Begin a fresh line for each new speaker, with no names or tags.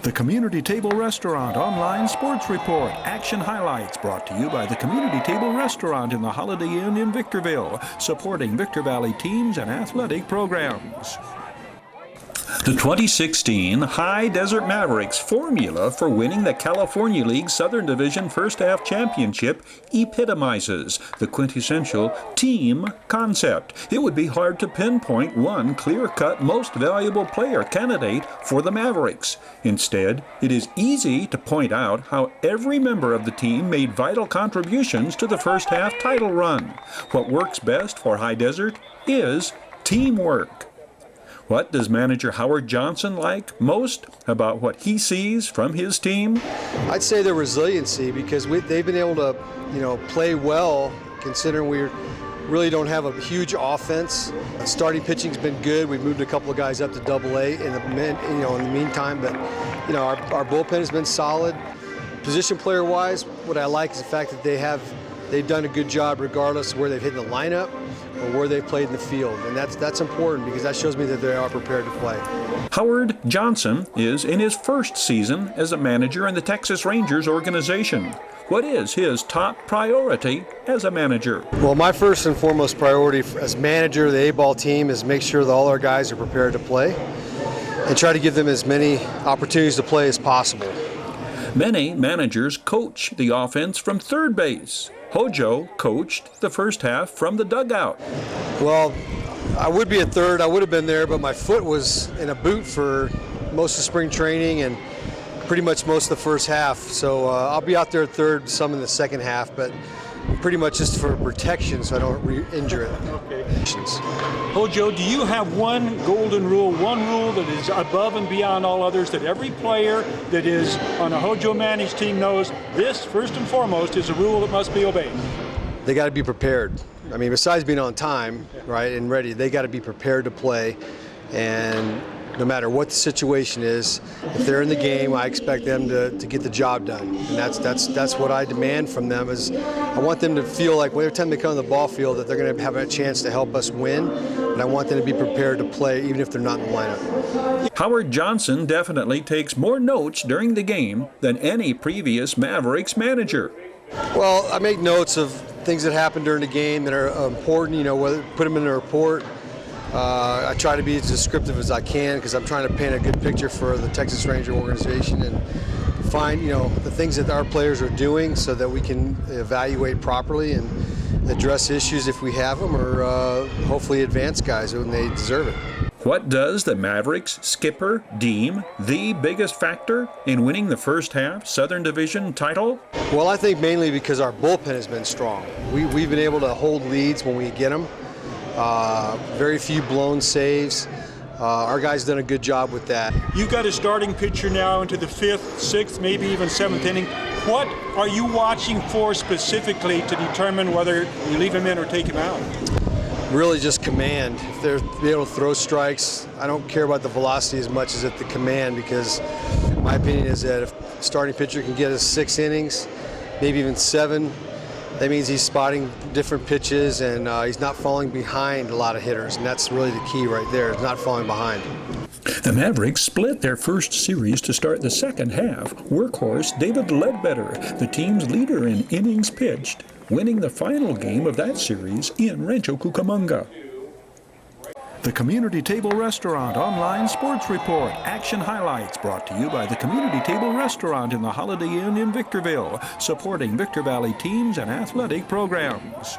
The Community Table Restaurant Online Sports Report. Action highlights brought to you by the Community Table Restaurant in the Holiday Inn in Victorville, supporting Victor Valley teams and athletic programs. The 2016 High Desert Mavericks formula for winning the California League Southern Division First Half Championship epitomizes the quintessential team concept. It would be hard to pinpoint one clear-cut most valuable player candidate for the Mavericks. Instead, it is easy to point out how every member of the team made vital contributions to the first half title run. What works best for High Desert is teamwork. What does manager Howard Johnson like most about what he sees from his team?
I'd say their resiliency, because they've been able to, play well considering we really don't have a huge offense. Starting pitching's been good. We've moved a couple of guys up to AA in the meantime, but our bullpen has been solid. Position player-wise, what I like is the fact that they've done a good job regardless of where they've hit in the lineup or where they've played in the field, and that's important because that shows me that they are prepared to play.
Howard Johnson is in his first season as a manager in the Texas Rangers organization. What is his top priority as a manager?
Well, my first and foremost priority as manager of the A-ball team is make sure that all our guys are prepared to play and try to give them as many opportunities to play as possible.
Many managers coach the offense from third base. Hojo coached the first half from the dugout.
Well, I would be at third. I would have been there, but my foot was in a boot for most of spring training and pretty much most of the first half. So I'll be out there at third, some in the second half, but pretty much just for protection so I don't re-injure it.
Okay. Hojo, do you have one golden rule, one rule that is above and beyond all others, that every player that is on a Hojo managed team knows this, first and foremost, is a rule that must be obeyed?
They got to be prepared. I mean, besides being on time, right, and ready, they got to be prepared to play. And no matter what the situation is, if they're in the game, I expect them to get the job done. And that's what I demand from them. Is I want them to feel like every time they come to the ball field that they're going to have a chance to help us win. And I want them to be prepared to play even if they're not in the lineup.
Howard Johnson definitely takes more notes during the game than any previous Mavericks manager.
Well, I make notes of things that happen during the game that are important, whether put them in a report. I try to be as descriptive as I can because I'm trying to paint a good picture for the Texas Ranger organization and find, the things that our players are doing so that we can evaluate properly and address issues if we have them, or hopefully advance guys when they deserve it.
What does the Mavericks skipper deem the biggest factor in winning the first half Southern Division title?
Well, I think mainly because our bullpen has been strong. We've been able to hold leads when we get them. Very few blown saves. Our guys done a good job with that.
You've got a starting pitcher now into the 5th, 6th, maybe even 7th inning. What are you watching for specifically to determine whether you leave him in or take him out?
Really just command. If they're able to throw strikes, I don't care about the velocity as much as at the command, because my opinion is that if a starting pitcher can get us 6 innings, maybe even 7, that means he's spotting different pitches and he's not falling behind a lot of hitters, and that's really the key right there, is not falling behind.
The Mavericks split their first series to start the second half. Workhorse David Ledbetter, the team's leader in innings pitched, winning the final game of that series in Rancho Cucamonga. The Community Table Restaurant Online Sports Report. Action highlights brought to you by the Community Table Restaurant in the Holiday Inn in Victorville, supporting Victor Valley teams and athletic programs.